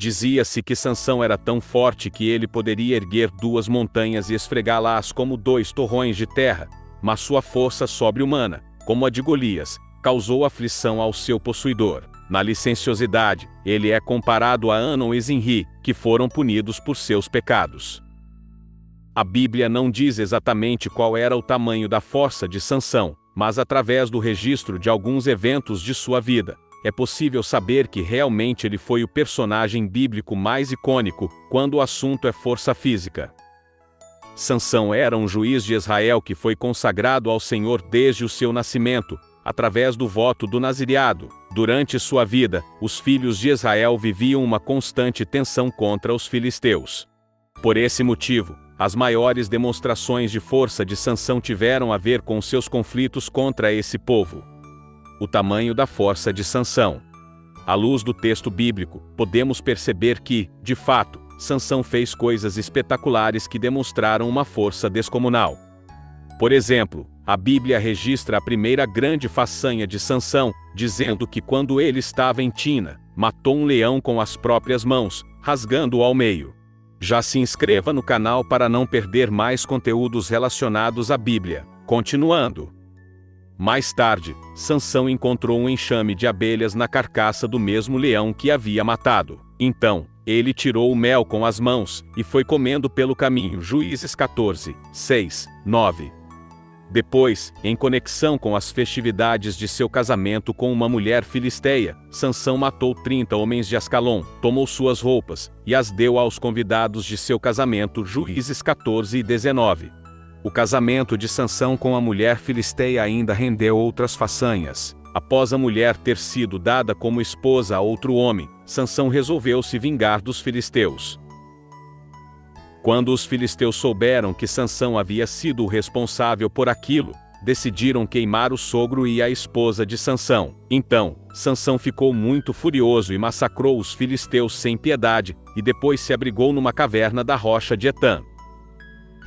Dizia-se que Sansão era tão forte que ele poderia erguer 2 montanhas e esfregá-las como 2 torrões de terra, mas sua força sobre-humana, como a de Golias, causou aflição ao seu possuidor. Na licenciosidade, ele é comparado a Anon e Zinri, que foram punidos por seus pecados. A Bíblia não diz exatamente qual era o tamanho da força de Sansão, mas através do registro de alguns eventos de sua vida, é possível saber que realmente ele foi o personagem bíblico mais icônico quando o assunto é força física. Sansão era um juiz de Israel que foi consagrado ao Senhor desde o seu nascimento, através do voto do nazireado. Durante sua vida, os filhos de Israel viviam uma constante tensão contra os filisteus. Por esse motivo, as maiores demonstrações de força de Sansão tiveram a ver com seus conflitos contra esse povo. O tamanho da força de Sansão. À luz do texto bíblico, podemos perceber que, de fato, Sansão fez coisas espetaculares que demonstraram uma força descomunal. Por exemplo, a Bíblia registra a primeira grande façanha de Sansão, dizendo que quando ele estava em Tina, matou um leão com as próprias mãos, rasgando-o ao meio. Já se inscreva no canal para não perder mais conteúdos relacionados à Bíblia. Continuando. Mais tarde, Sansão encontrou um enxame de abelhas na carcaça do mesmo leão que havia matado. Então, ele tirou o mel com as mãos e foi comendo pelo caminho. Juízes 14, 6, 9. Depois, em conexão com as festividades de seu casamento com uma mulher filisteia, Sansão matou 30 homens de Ascalon, tomou suas roupas e as deu aos convidados de seu casamento. Juízes 14 e 19. O casamento de Sansão com a mulher filisteia ainda rendeu outras façanhas. Após a mulher ter sido dada como esposa a outro homem, Sansão resolveu se vingar dos filisteus. Quando os filisteus souberam que Sansão havia sido o responsável por aquilo, decidiram queimar o sogro e a esposa de Sansão. Então, Sansão ficou muito furioso e massacrou os filisteus sem piedade, e depois se abrigou numa caverna da rocha de Etã.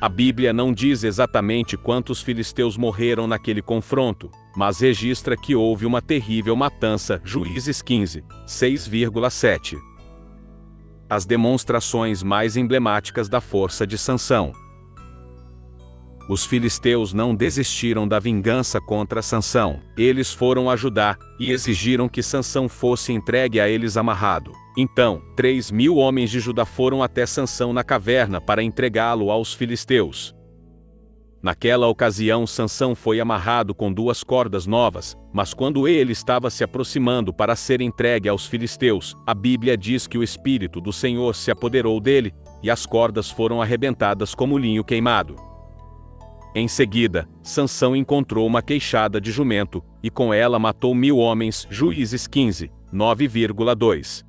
A Bíblia não diz exatamente quantos filisteus morreram naquele confronto, mas registra que houve uma terrível matança. Juízes 15, 6,7. As demonstrações mais emblemáticas da força de Sansão. Os filisteus não desistiram da vingança contra Sansão. Eles foram a Judá e exigiram que Sansão fosse entregue a eles amarrado. Então, 3.000 homens de Judá foram até Sansão na caverna para entregá-lo aos filisteus. Naquela ocasião, Sansão foi amarrado com 2 cordas novas, mas quando ele estava se aproximando para ser entregue aos filisteus, a Bíblia diz que o Espírito do Senhor se apoderou dele, e as cordas foram arrebentadas como linho queimado. Em seguida, Sansão encontrou uma queixada de jumento, e com ela matou 1.000 homens. Juízes 15, 9,2.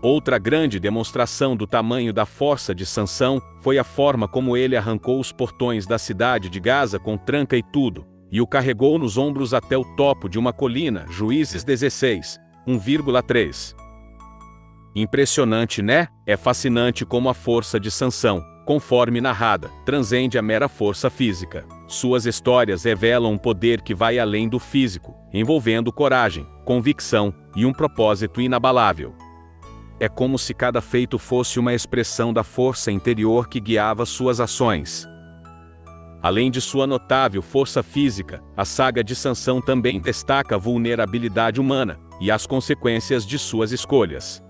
Outra grande demonstração do tamanho da força de Sansão foi a forma como ele arrancou os portões da cidade de Gaza com tranca e tudo, e o carregou nos ombros até o topo de uma colina. Juízes 16, 1,3. Impressionante, né? É fascinante como a força de Sansão, conforme narrada, transcende a mera força física. Suas histórias revelam um poder que vai além do físico, envolvendo coragem, convicção e um propósito inabalável. É como se cada feito fosse uma expressão da força interior que guiava suas ações. Além de sua notável força física, a saga de Sansão também destaca a vulnerabilidade humana e as consequências de suas escolhas.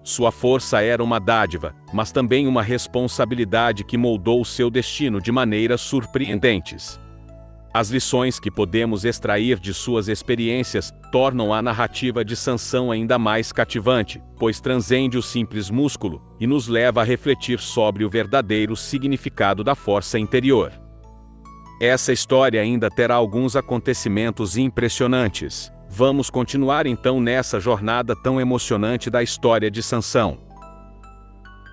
Sua força era uma dádiva, mas também uma responsabilidade que moldou seu destino de maneiras surpreendentes. As lições que podemos extrair de suas experiências tornam a narrativa de Sansão ainda mais cativante, pois transcende o simples músculo e nos leva a refletir sobre o verdadeiro significado da força interior. Essa história ainda terá alguns acontecimentos impressionantes. Vamos continuar então nessa jornada tão emocionante da história de Sansão.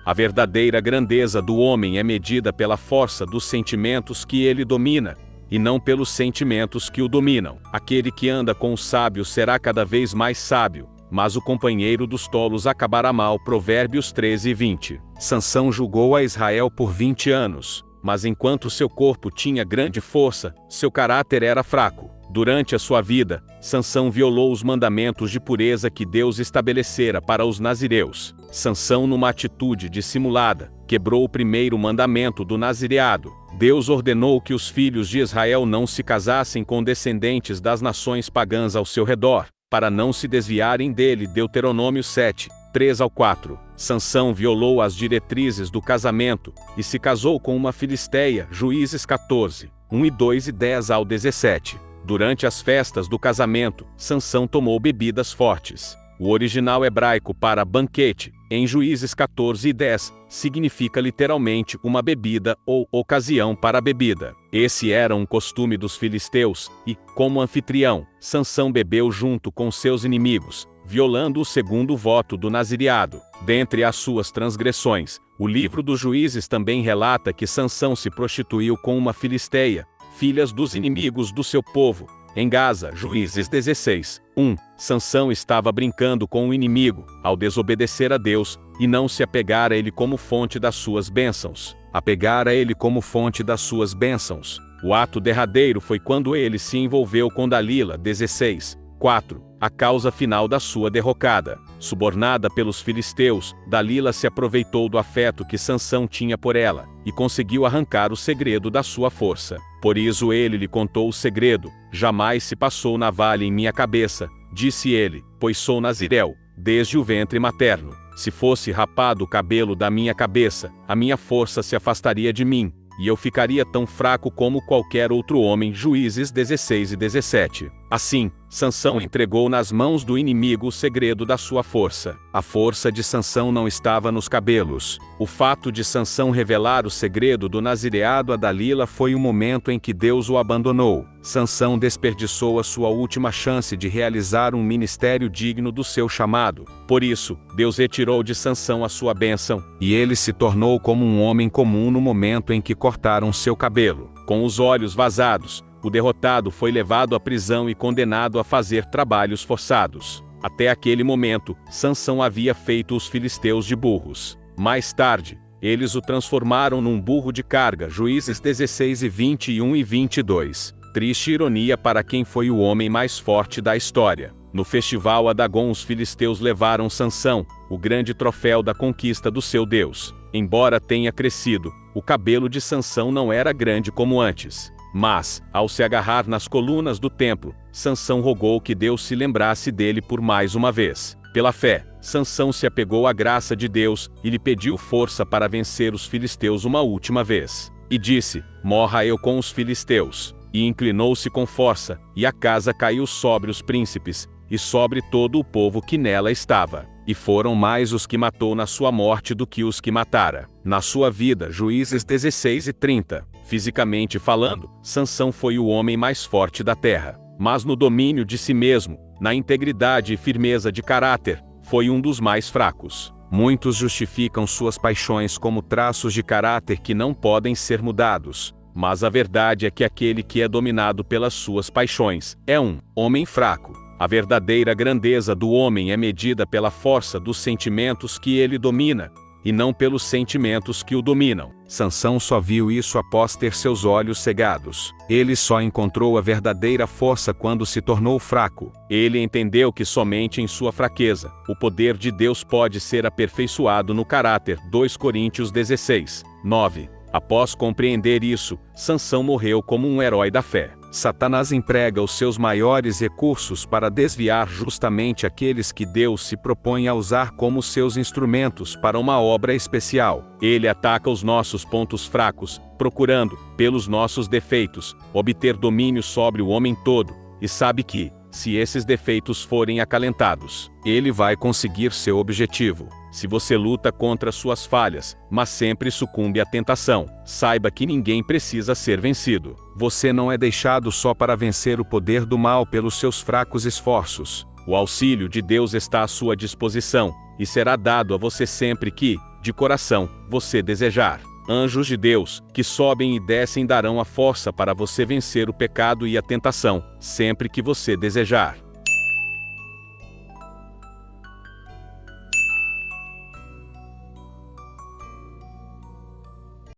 A verdadeira grandeza do homem é medida pela força dos sentimentos que ele domina, e não pelos sentimentos que o dominam. Aquele que anda com os sábios será cada vez mais sábio, mas o companheiro dos tolos acabará mal. Provérbios 13:20. Sansão julgou a Israel por 20 anos, mas enquanto seu corpo tinha grande força, seu caráter era fraco. Durante a sua vida, Sansão violou os mandamentos de pureza que Deus estabelecera para os nazireus. Sansão, numa atitude dissimulada, quebrou o primeiro mandamento do nazireado. Deus ordenou que os filhos de Israel não se casassem com descendentes das nações pagãs ao seu redor, para não se desviarem dele. Deuteronômio 7, 3-4. Sansão violou as diretrizes do casamento e se casou com uma filisteia. Juízes 14, 1-2 e 10-17. Durante as festas do casamento, Sansão tomou bebidas fortes. O original hebraico para banquete, em Juízes 14 e 10, significa literalmente uma bebida ou ocasião para a bebida. Esse era um costume dos filisteus, e, como anfitrião, Sansão bebeu junto com seus inimigos, violando o segundo voto do nazireado. Dentre as suas transgressões, o livro dos Juízes também relata que Sansão se prostituiu com uma filisteia, filhas dos inimigos do seu povo. Em Gaza, Juízes 16, 1. Sansão estava brincando com o inimigo, ao desobedecer a Deus, e não se apegar a ele como fonte das suas bênçãos. Apegar a ele como fonte das suas bênçãos. O ato derradeiro foi quando ele se envolveu com Dalila. 16, 4. A causa final da sua derrocada. Subornada pelos filisteus, Dalila se aproveitou do afeto que Sansão tinha por ela, e conseguiu arrancar o segredo da sua força. Por isso ele lhe contou o segredo: jamais se passou navalha em minha cabeça, disse ele, pois sou nazireu, desde o ventre materno. Se fosse rapado o cabelo da minha cabeça, a minha força se afastaria de mim, e eu ficaria tão fraco como qualquer outro homem. Juízes 16 e 17. Assim, Sansão entregou nas mãos do inimigo o segredo da sua força. A força de Sansão não estava nos cabelos. O fato de Sansão revelar o segredo do nazireado a Dalila foi o momento em que Deus o abandonou. Sansão desperdiçou a sua última chance de realizar um ministério digno do seu chamado. Por isso, Deus retirou de Sansão a sua bênção, e ele se tornou como um homem comum no momento em que cortaram seu cabelo. Com os olhos vazados, o derrotado foi levado à prisão e condenado a fazer trabalhos forçados. Até aquele momento, Sansão havia feito os filisteus de burros. Mais tarde, eles o transformaram num burro de carga. Juízes 16 e 21 e 22. Triste ironia para quem foi o homem mais forte da história. No festival a Dagon, os filisteus levaram Sansão, o grande troféu da conquista do seu Deus. Embora tenha crescido, o cabelo de Sansão não era grande como antes. Mas, ao se agarrar nas colunas do templo, Sansão rogou que Deus se lembrasse dele por mais uma vez. Pela fé, Sansão se apegou à graça de Deus e lhe pediu força para vencer os filisteus uma última vez. E disse: morra eu com os filisteus. E inclinou-se com força, e a casa caiu sobre os príncipes, e sobre todo o povo que nela estava. E foram mais os que matou na sua morte do que os que matara na sua vida. Juízes 16 e 30. Fisicamente falando, Sansão foi o homem mais forte da terra. Mas no domínio de si mesmo, na integridade e firmeza de caráter, foi um dos mais fracos. Muitos justificam suas paixões como traços de caráter que não podem ser mudados. Mas a verdade é que aquele que é dominado pelas suas paixões é um homem fraco. A verdadeira grandeza do homem é medida pela força dos sentimentos que ele domina, e não pelos sentimentos que o dominam. Sansão só viu isso após ter seus olhos cegados. Ele só encontrou a verdadeira força quando se tornou fraco. Ele entendeu que somente em sua fraqueza, o poder de Deus pode ser aperfeiçoado no caráter. 2 Coríntios 16, 9. Após compreender isso, Sansão morreu como um herói da fé. Satanás emprega os seus maiores recursos para desviar justamente aqueles que Deus se propõe a usar como seus instrumentos para uma obra especial. Ele ataca os nossos pontos fracos, procurando, pelos nossos defeitos, obter domínio sobre o homem todo, e sabe que, se esses defeitos forem acalentados, ele vai conseguir seu objetivo. Se você luta contra suas falhas, mas sempre sucumbe à tentação, saiba que ninguém precisa ser vencido. Você não é deixado só para vencer o poder do mal pelos seus fracos esforços. O auxílio de Deus está à sua disposição, e será dado a você sempre que, de coração, você desejar. Anjos de Deus, que sobem e descem, darão a força para você vencer o pecado e a tentação, sempre que você desejar.